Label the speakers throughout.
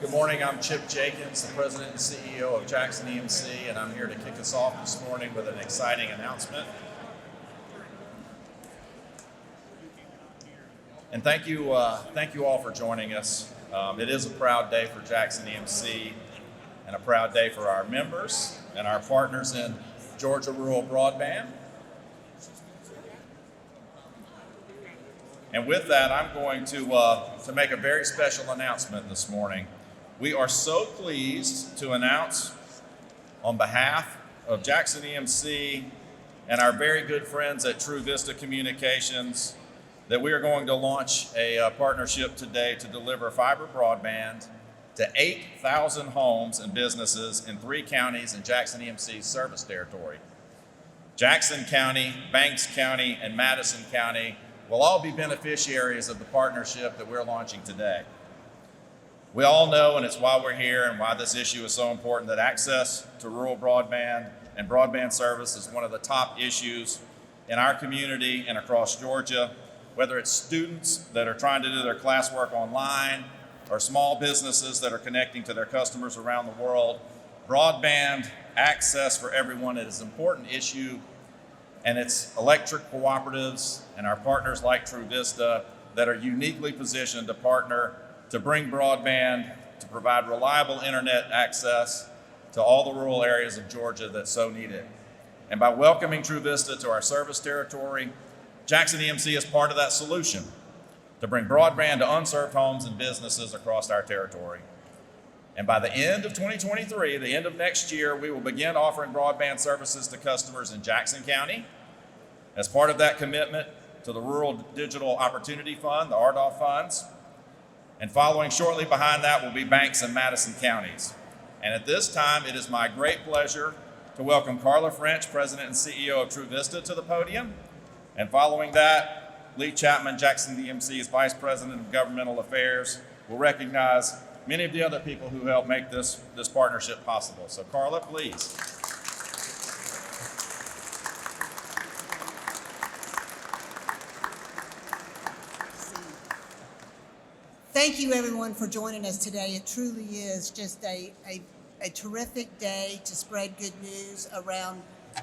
Speaker 1: Good morning, I'm Chip Jenkins, the President and CEO of Jackson EMC, and I'm here to kick us off this morning with an exciting announcement. And thank you all for joining us. It is a proud day for Jackson EMC and a proud day for our members and our partners in Georgia Rural Broadband. And with that, I'm going to make a very special announcement this morning. We are so pleased to announce on behalf of Jackson EMC and our very good friends at True Vista Communications that we are going to launch a partnership today to deliver fiber broadband to 8,000 homes and businesses in 3 counties in Jackson EMC's service territory. Jackson County, Banks County, and Madison County will all be beneficiaries of the partnership that we're launching today. We all know, and it's why we're here and why this issue is so important, that access to rural broadband and broadband service is one of the top issues in our community and across Georgia, whether it's students that are trying to do their classwork online or small businesses that are connecting to their customers around the world. Broadband access for everyone is an important issue, and it's electric cooperatives and our partners like True Vista that are uniquely positioned to partner to bring broadband, to provide reliable internet access to all the rural areas of Georgia that so need it. And by welcoming True Vista to our service territory, Jackson EMC is part of that solution to bring broadband to unserved homes and businesses across our territory. And by the end of 2023, the end of next year, we will begin offering broadband services to customers in Jackson County as part of that commitment to the Rural Digital Opportunity Fund, the RDOF funds. And following shortly behind that will be Banks and Madison counties. And at this time, it is my great pleasure to welcome Carla French, President and CEO of True Vista, to the podium. And following that, Lee Chapman, Jackson EMC's Vice President of Governmental Affairs, will recognize many of the other people who helped make this partnership possible. So Carla, please.
Speaker 2: Thank you everyone for joining us today. It truly is just a terrific day to spread good news around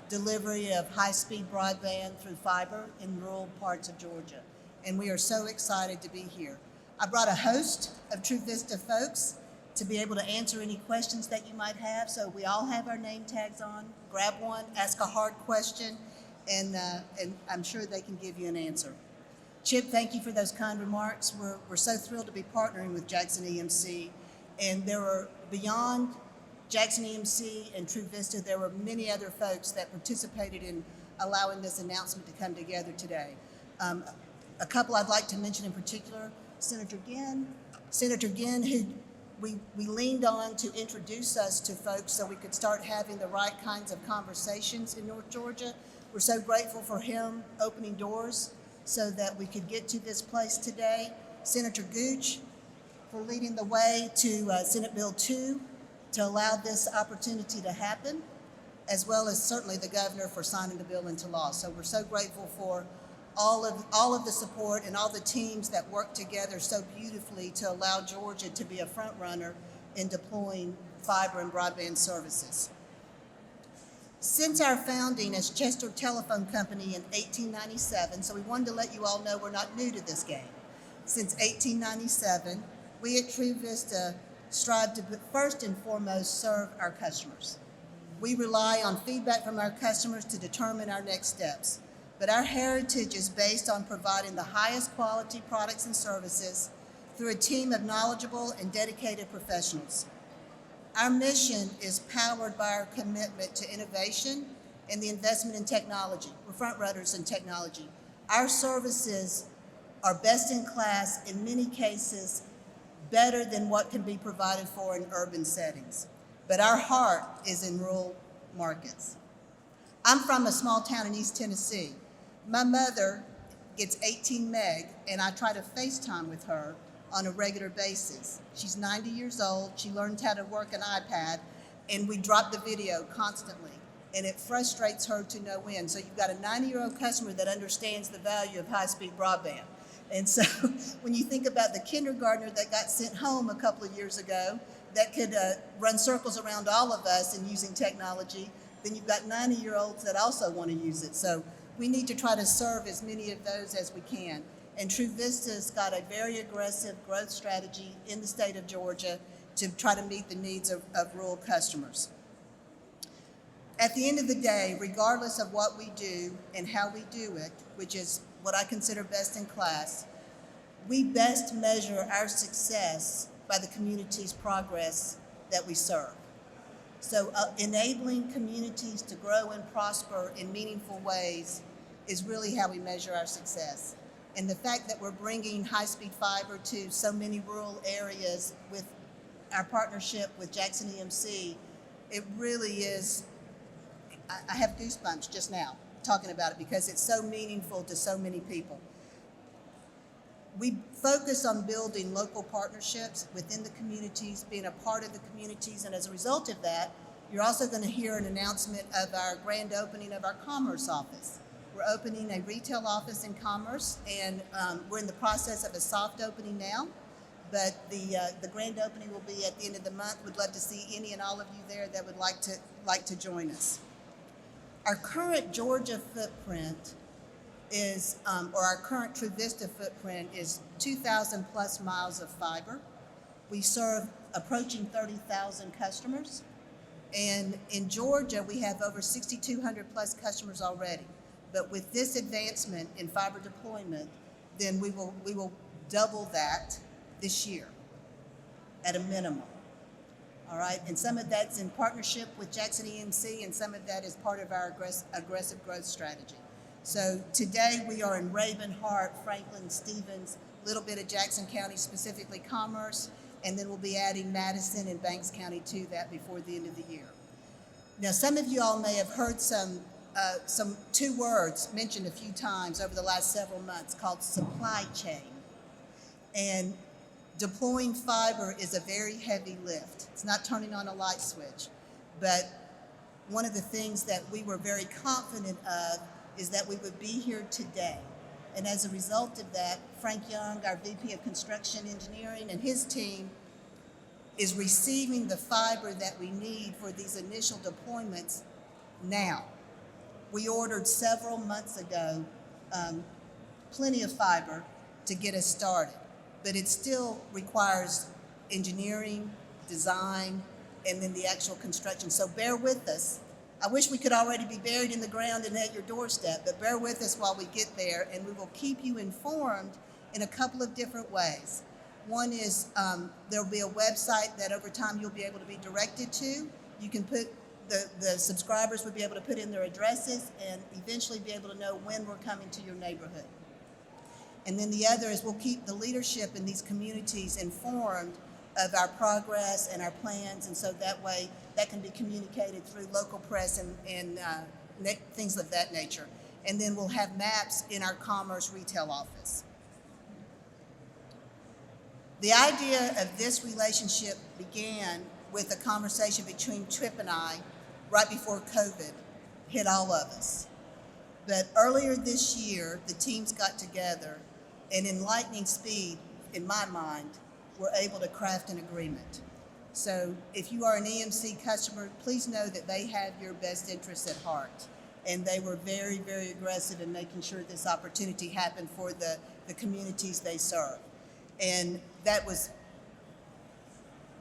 Speaker 2: delivery of high-speed broadband through fiber in rural parts of Georgia. And we are so excited to be here. I brought a host of True Vista folks to be able to answer any questions that you might have. So we all have our name tags on. Grab one, ask a hard question, and I'm sure they can give you an answer. Chip, thank you for those kind remarks. We're so thrilled to be partnering with Jackson EMC. And there were, beyond Jackson EMC and True Vista, there were many other folks that participated in allowing this announcement to come together today. A couple I'd like to mention in particular, Senator Ginn, who we leaned on to introduce us to folks so we could start having the right kinds of conversations in North Georgia. We're so grateful for him opening doors so that we could get to this place today. Senator Gooch for leading the way to Senate Bill 2 to allow this opportunity to happen, as well as certainly the governor for signing the bill into law. So we're so grateful for all of the support and all the teams that work together so beautifully to allow Georgia to be a front runner in deploying fiber and broadband services. Since our founding as Chester Telephone Company in 1897, so we wanted to let you all know we're not new to this game. Since 1897, we at True Vista strive to first and foremost serve our customers. We rely on feedback from our customers to determine our next steps. But our heritage is based on providing the highest quality products and services through a team of knowledgeable and dedicated professionals. Our mission is powered by our commitment to innovation and the investment in technology. We're front runners in technology. Our services are best in class, in many cases, better than what can be provided for in urban settings. But our heart is in rural markets. I'm from a small town in East Tennessee. My mother gets 18 meg, and I try to FaceTime with her on a regular basis. She's 90 years old. She learned how to work an iPad, and we drop the video constantly. And it frustrates her to no end. So you've got a 90-year-old customer that understands the value of high-speed broadband. And so when you think about the kindergartner that got sent home a couple of years ago that could run circles around all of us in using technology, then you've got 90-year-olds that also want to use it. So we need to try to serve as many of those as we can. And True Vista's got a very aggressive growth strategy in the state of Georgia to try to meet the needs of rural customers. At the end of the day, regardless of what we do and how we do it, which is what I consider best in class, we best measure our success by the community's progress that we serve. So enabling communities to grow and prosper in meaningful ways is really how we measure our success. And the fact that we're bringing high-speed fiber to so many rural areas with our partnership with Jackson EMC, it really is, I have goosebumps just now talking about it because it's so meaningful to so many people. We focus on building local partnerships within the communities, being a part of the communities, and as a result of that, you're also going to hear an announcement of our grand opening of our Commerce office. We're opening a retail office in Commerce, and we're in the process of a soft opening now, but the grand opening will be at the end of the month. We'd love to see any and all of you there that would like to join us. Our current Georgia footprint is, or our current True Vista footprint is 2,000 plus miles of fiber. We serve approaching 30,000 customers. And in Georgia, we have over 6,200 plus customers already. But with this advancement in fiber deployment, then we will double that this year at a minimum. All right, and some of that's in partnership with Jackson EMC, and some of that is part of our aggressive growth strategy. So today we are in Raven, Hart, Franklin, Stevens, a little bit of Jackson County, specifically Commerce, and then we'll be adding Madison and Banks County to that before the end of the year. Now, some of you all may have heard some two words mentioned a few times over the last several months called supply chain. And deploying fiber is a very heavy lift. It's not turning on a light switch, but one of the things that we were very confident of is that we would be here today. And as a result of that, Frank Young, our VP of Construction Engineering, and his team is receiving the fiber that we need for these initial deployments now. We ordered several months ago plenty of fiber to get us started, but it still requires engineering, design, and then the actual construction. So bear with us. I wish we could already be buried in the ground and at your doorstep, but bear with us while we get there, and we will keep you informed in a couple of different ways. One is there'll be a website that over time you'll be able to be directed to. You can put, the subscribers will be able to put in their addresses and eventually be able to know when we're coming to your neighborhood. And then the other is we'll keep the leadership in these communities informed of our progress and our plans, and so that way that can be communicated through local press and things of that nature. And then we'll have maps in our Commerce retail office. The idea of this relationship began with a conversation between Tripp and I right before COVID hit all of us. But earlier this year, the teams got together and in lightning speed, in my mind, were able to craft an agreement. So if you are an EMC customer, please know that they have your best interests at heart. And they were very, very aggressive in making sure this opportunity happened for the communities they serve. And that was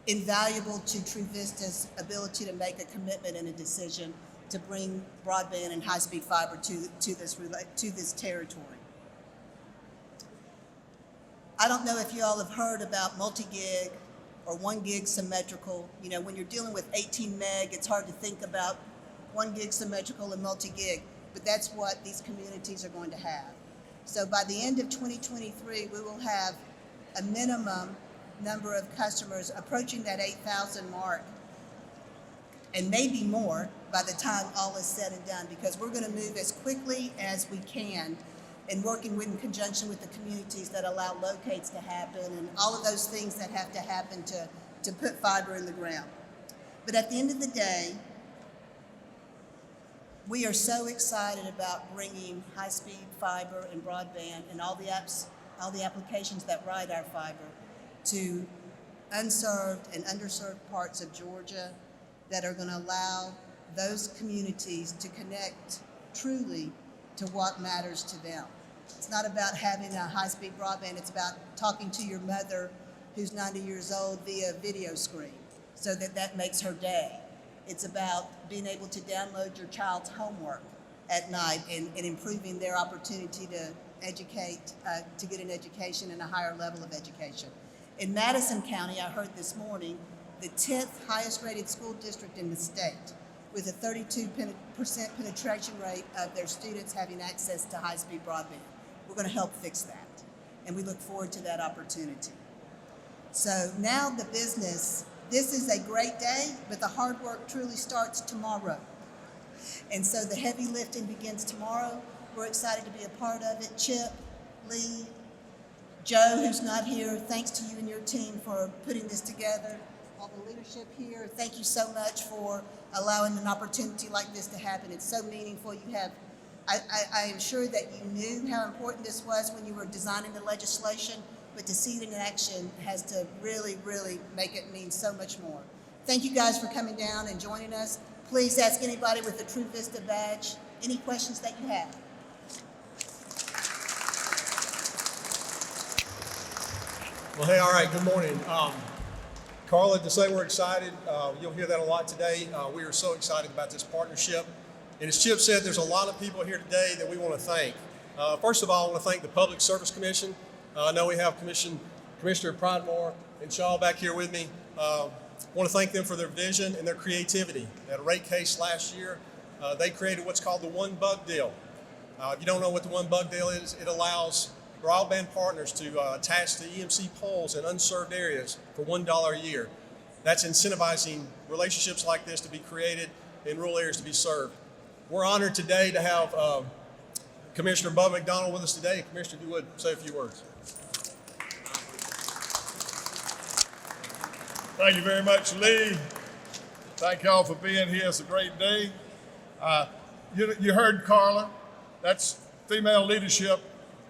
Speaker 2: invaluable to True Vista's ability to make a commitment and a decision to bring broadband and high-speed fiber to this territory. I don't know if you all have heard about multi-gig or 1 gig symmetrical. You know, when you're dealing with 18 meg, it's hard to think about 1 gig symmetrical and multi-gig, but that's what these communities are going to have. So by the end of 2023, we will have a minimum number of customers approaching that 8,000 mark, and maybe more by the time all is said and done, because we're going to move as quickly as we can and working in conjunction with the communities that allow locates to happen and all of those things that have to happen to put fiber in the ground. But at the end of the day, we are so excited about bringing high-speed fiber and broadband and all the all the applications that ride our fiber to unserved and underserved parts of Georgia that are going to allow those communities to connect truly to what matters to them. It's not about having a high-speed broadband, it's about talking to your mother who's 90 years old via video screen so that makes her day. It's about being able to download your child's homework at night and improving their opportunity to educate, to get an education and a higher level of education. In Madison County, I heard this morning, the 10th highest rated school district in the state, with a 32% penetration rate of their students having access to high-speed broadband. We're going to help fix that, and we look forward to that opportunity. So now the business, this is a great day, but the hard work truly starts tomorrow. And so the heavy lifting begins tomorrow. We're excited to be a part of it. Chip, Lee, Joe, who's not here, thanks to you and your team for putting this together. All the leadership here, thank you so much for allowing an opportunity like this to happen. It's so meaningful. I am sure that you knew how important this was when you were designing the legislation, but to see it in action has to really, really make it mean so much more. Thank you guys for coming down and joining us. Please ask anybody with a True Vista badge any questions that you have.
Speaker 3: Well, hey, all right, good morning. Carla, to say we're excited, you'll hear that a lot today. We are so excited about this partnership. And as Chip said, there's a lot of people here today that we want to thank. First of all, I want to thank the Public Service Commission. I know we have Commissioner Pridemore and Shaw back here with me. I want to thank them for their vision and their creativity. At a rate case last year, they created what's called the One Bug Deal. If you don't know what the One Bug Deal is, it allows broadband partners to attach to EMC poles in unserved areas for $1 a year. That's incentivizing relationships like this to be created in rural areas to be served. We're honored today to have Commissioner Bud McDonald with us today. Commissioner, if you would say a few words.
Speaker 4: Thank you very much, Lee. Thank y'all for being here. It's a great day. You heard Carla. That's female leadership.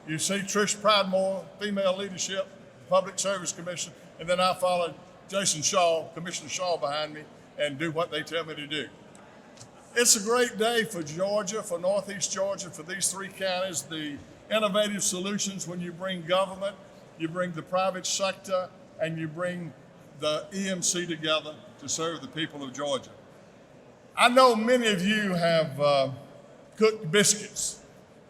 Speaker 4: You see Trish Pridemore, female leadership, Public Service Commission, and then I followed Jason Shaw, Commissioner Shaw behind me, and do what they tell me to do. It's a great day for Georgia, for Northeast Georgia, for these three counties. The innovative solutions when you bring government, you bring the private sector, and you bring the EMC together to serve the people of Georgia. I know many of you have cooked biscuits.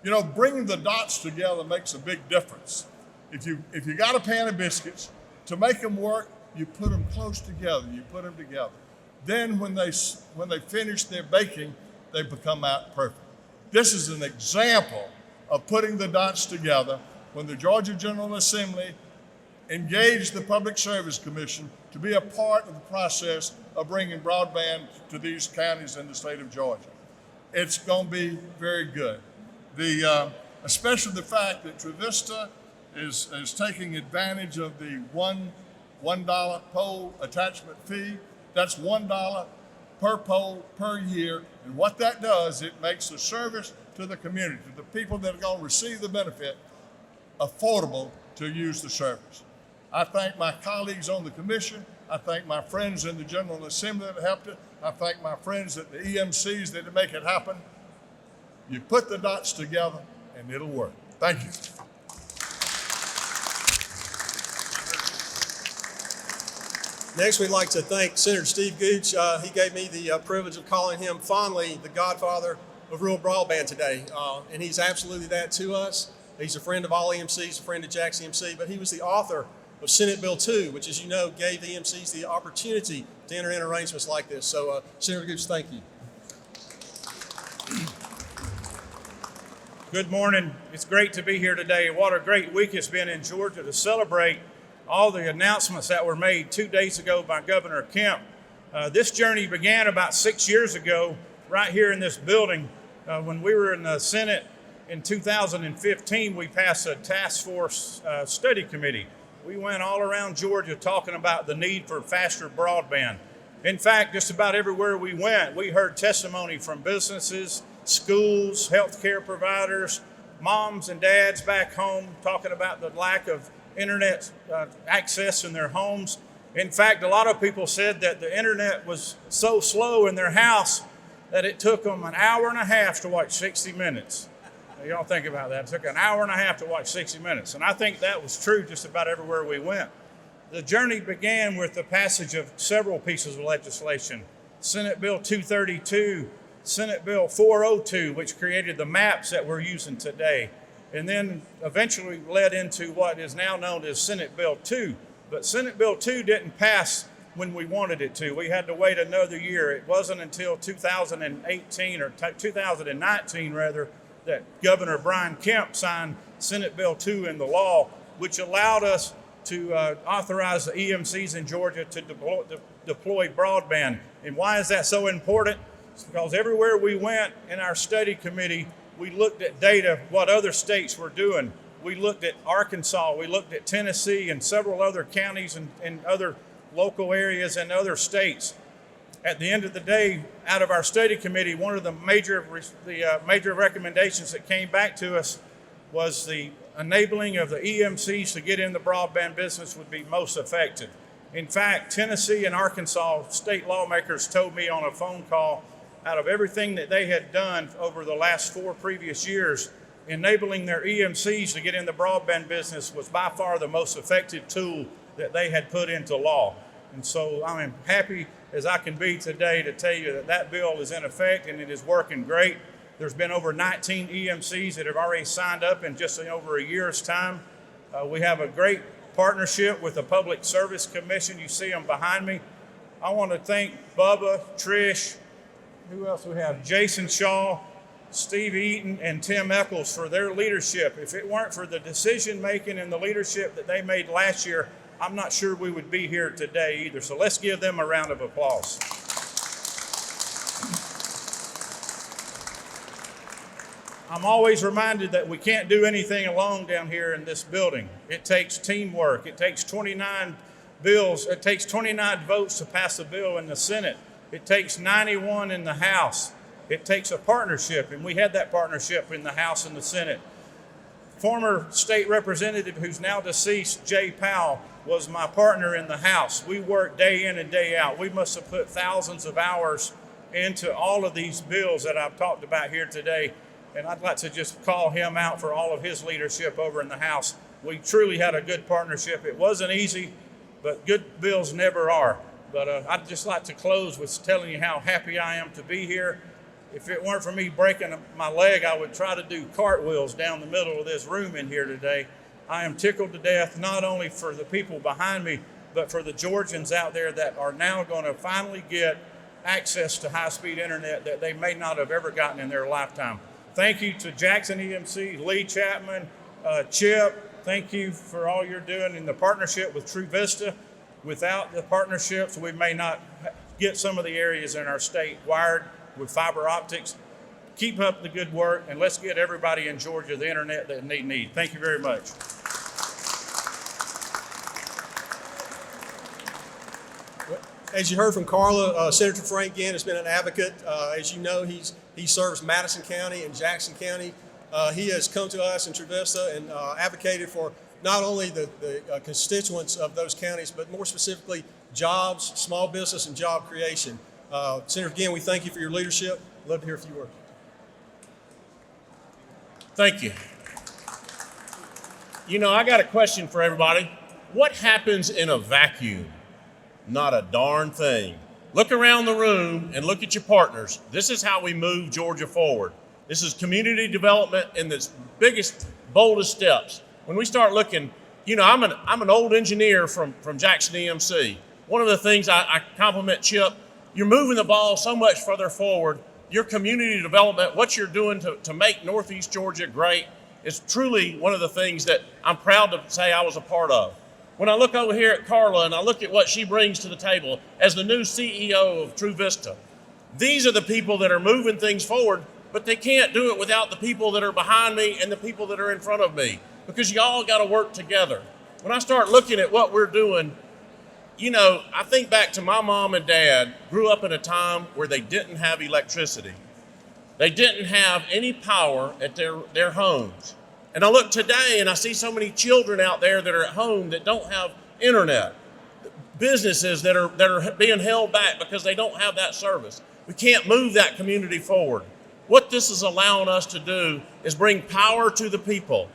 Speaker 4: You know, bringing the dots together makes a big difference. If you got a pan of biscuits, to make them work, you put them close together. You put them together. Then when they finish their baking, they become out perfect. This is an example of putting the dots together when the Georgia General Assembly engaged the Public Service Commission to be a part of the process of bringing broadband to these counties in the state of Georgia. It's going to be very good. Especially the fact that True Vista is taking advantage of the $1 pole attachment fee. That's $1 per pole per year. And what that does, it makes the service to the community, to the people that are going to receive the benefit, affordable to use the service. I thank my colleagues on the commission. I thank my friends in the General Assembly that helped it. I thank my friends at the EMCs that make it happen. You put the dots together and it'll work. Thank you.
Speaker 3: Next, we'd like to thank Senator Steve Gooch. He gave me the privilege of calling him fondly the godfather of rural broadband today. And he's absolutely that to us. He's a friend of all EMCs, a friend of Jack's EMC, but he was the author of Senate Bill 2, which, as you know, gave the EMCs the opportunity to enter in arrangements like this. So, Senator Gooch, thank you.
Speaker 5: Good morning. It's great to be here today. What a great week it's been in Georgia to celebrate all the announcements that were made 2 days ago by Governor Kemp. This journey began about 6 years ago right here in this building. When we were in the Senate in 2015, we passed a task force study committee. We went all around Georgia talking about the need for faster broadband. In fact, just about everywhere we went, we heard testimony from businesses, schools, healthcare providers, moms and dads back home talking about the lack of internet access in their homes. In fact, a lot of people said that the internet was so slow in their house that it took them an hour and a half to watch 60 Minutes. You don't think about that. It took an hour and a half to watch 60 Minutes. And I think that was true just about everywhere we went. The journey began with the passage of several pieces of legislation. Senate Bill 232, Senate Bill 402, which created the maps that we're using today, and then eventually led into what is now known as Senate Bill 2. But Senate Bill 2 didn't pass when we wanted it to. We had to wait another year. It wasn't until 2018 or 2019 rather that Governor Brian Kemp signed Senate Bill 2 into law, which allowed us to authorize the EMCs in Georgia to deploy broadband. And why is that so important? It's because everywhere we went in our study committee, we looked at data, what other states were doing. We looked at Arkansas, we looked at Tennessee and several other counties and other local areas and other states. At the end of the day, out of our study committee, one of the major recommendations that came back to us was the enabling of the EMCs to get in the broadband business would be most effective. In fact, Tennessee and Arkansas state lawmakers told me on a phone call, out of everything that they had done over the last 4 previous years, enabling their EMCs to get in the broadband business was by far the most effective tool that they had put into law. And so I'm happy as I can be today to tell you that that bill is in effect and it is working great. There's been over 19 EMCs that have already signed up in just over a year's time. We have a great partnership with the Public Service Commission. You see them behind me. I want to thank Bubba, Trish, who else we have? Jason Shaw, Steve Eaton, and Tim Eccles for their leadership. If it weren't for the decision making and the leadership that they made last year, I'm not sure we would be here today either. So let's give them a round of applause. I'm always reminded that we can't do anything alone down here in this building. It takes teamwork. It takes 29 bills. It takes 29 votes to pass a bill in the Senate. It takes 91 in the House. It takes a partnership, and we had that partnership in the House and the Senate. Former state representative who's now deceased, Jay Powell, was my partner in the House. We worked day in and day out. We must have put thousands of hours into all of these bills that I've talked about here today. And I'd like to just call him out for all of his leadership over in the House. We truly had a good partnership. It wasn't easy, but good bills never are. But I'd just like to close with telling you how happy I am to be here. If it weren't for me breaking my leg, I would try to do cartwheels down the middle of this room in here today. I am tickled to death, not only for the people behind me, but for the Georgians out there that are now going to finally get access to high-speed internet that they may not have ever gotten in their lifetime. Thank you to Jackson EMC, Lee Chapman, Chip. Thank you for all you're doing in the partnership with True Vista. Without the partnerships, we may not get some of the areas in our state wired with fiber optics. Keep up the good work, and let's get everybody in Georgia the internet that they need. Thank you very much.
Speaker 3: As you heard from Carla, Senator Frank Ginn has been an advocate. As you know, he serves Madison County and Jackson County. He has come to us in True Vista and advocated for not only the constituents of those counties, but more specifically jobs, small business, and job creation. Senator Ginn, we thank you for your leadership. Love to hear a few words.
Speaker 6: Thank you. You know, I got a question for everybody. What happens in a vacuum? Not a darn thing. Look around the room and look at your partners. This is how we move Georgia forward. This is community development in its biggest, boldest steps. When we start looking, you know, I'm an old engineer from Jackson EMC. One of the things I compliment Chip, you're moving the ball so much further forward. Your community development, what you're doing to make Northeast Georgia great, is truly one of the things that I'm proud to say I was a part of. When I look over here at Carla and I look at what she brings to the table as the new CEO of True Vista, these are the people that are moving things forward, but they can't do it without the people that are behind me and the people that are in front of me, because you all got to work together. When I start looking at what we're doing, you know, I think back to my mom and dad grew up in a time where they didn't have electricity. They didn't have any power at their homes. And I look today and I see so many children out there that are at home that don't have internet. Businesses that are being held back because they don't have that service. We can't move that community forward. What this is allowing us to do is bring power to the people.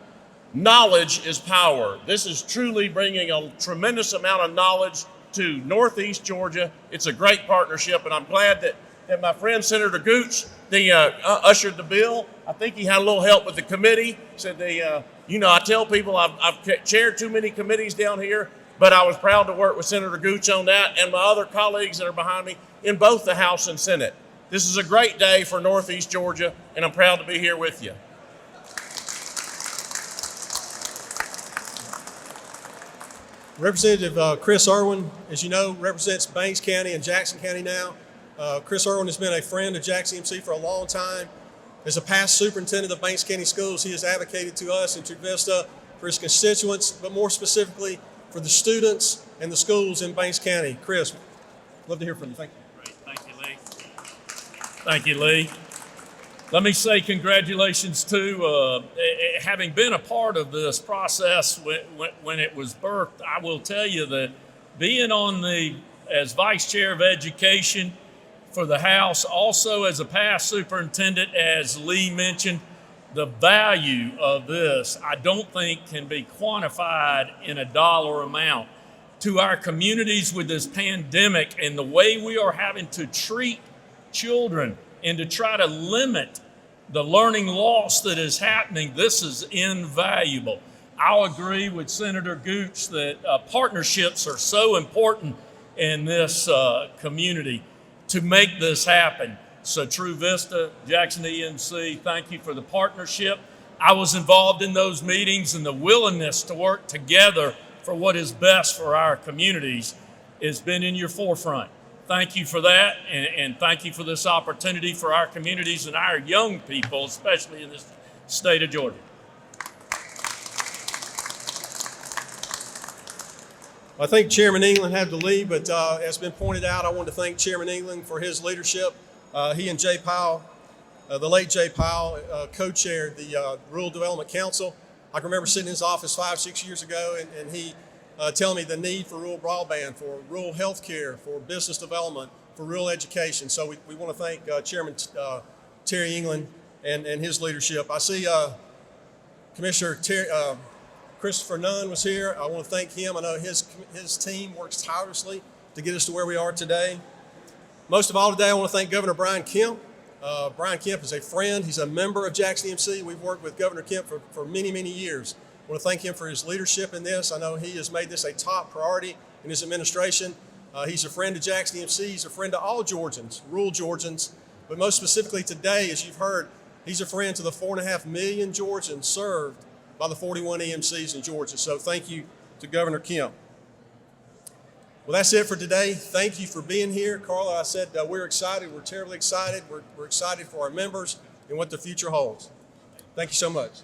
Speaker 6: Knowledge is power. This is truly bringing a tremendous amount of knowledge to Northeast Georgia. It's a great partnership, and I'm glad that my friend Senator Gooch ushered the bill. I think he had a little help with the committee. Said I tell people I've chaired too many committees down here, but I was proud to work with Senator Gooch on that and my other colleagues that are behind me in both the House and Senate. This is a great day for Northeast Georgia, and I'm proud to be here with you.
Speaker 3: Representative Chris Irwin, as you know, represents Banks County and Jackson County now. Chris Irwin has been a friend of Jackson EMC for a long time. As a past superintendent of Banks County Schools, he has advocated to us in True Vista for his constituents, but more specifically for the students and the schools in Banks County. Chris, love to hear from you. Thank you.
Speaker 7: Great. Thank you, Lee. Thank you, Lee. Let me say congratulations to having been a part of this process when it was birthed. I will tell you that being as Vice Chair of Education for the House, also as a past superintendent, as Lee mentioned, the value of this, I don't think can be quantified in a dollar amount. To our communities with this pandemic and the way we are having to treat children and to try to limit the learning loss that is happening, this is invaluable. I'll agree with Senator Gooch that partnerships are so important in this community to make this happen. So True Vista, Jackson EMC, thank you for the partnership. I was involved in those meetings, and the willingness to work together for what is best for our communities has been in your forefront. Thank you for that, and thank you for this opportunity for our communities and our young people, especially in this state of Georgia.
Speaker 3: I think Chairman England had to leave, but as been pointed out, I want to thank Chairman England for his leadership. He and Jay Powell, the late Jay Powell, co-chaired the Rural Development Council. I can remember sitting in his office 5-6 years ago, and he telling me the need for rural broadband, for rural health care, for business development, for rural education. So we want to thank Chairman Terry England and his leadership. I see Commissioner Christopher Nunn was here. I want to thank him. I know his team works tirelessly to get us to where we are today. Most of all today, I want to thank Governor Brian Kemp. Brian Kemp is a friend. He's a member of Jackson EMC. We've worked with Governor Kemp for many, many years. I want to thank him for his leadership in this. I know he has made this a top priority in his administration. He's a friend of Jackson EMC. He's a friend to all Georgians, rural Georgians. But most specifically today, as you've heard, he's a friend to the 4.5 million Georgians served by the 41 EMCs in Georgia. So thank you to Governor Kemp. Well, that's it for today. Thank you for being here. Carla, I said we're excited. We're terribly excited. We're excited for our members and what the future holds. Thank you so much.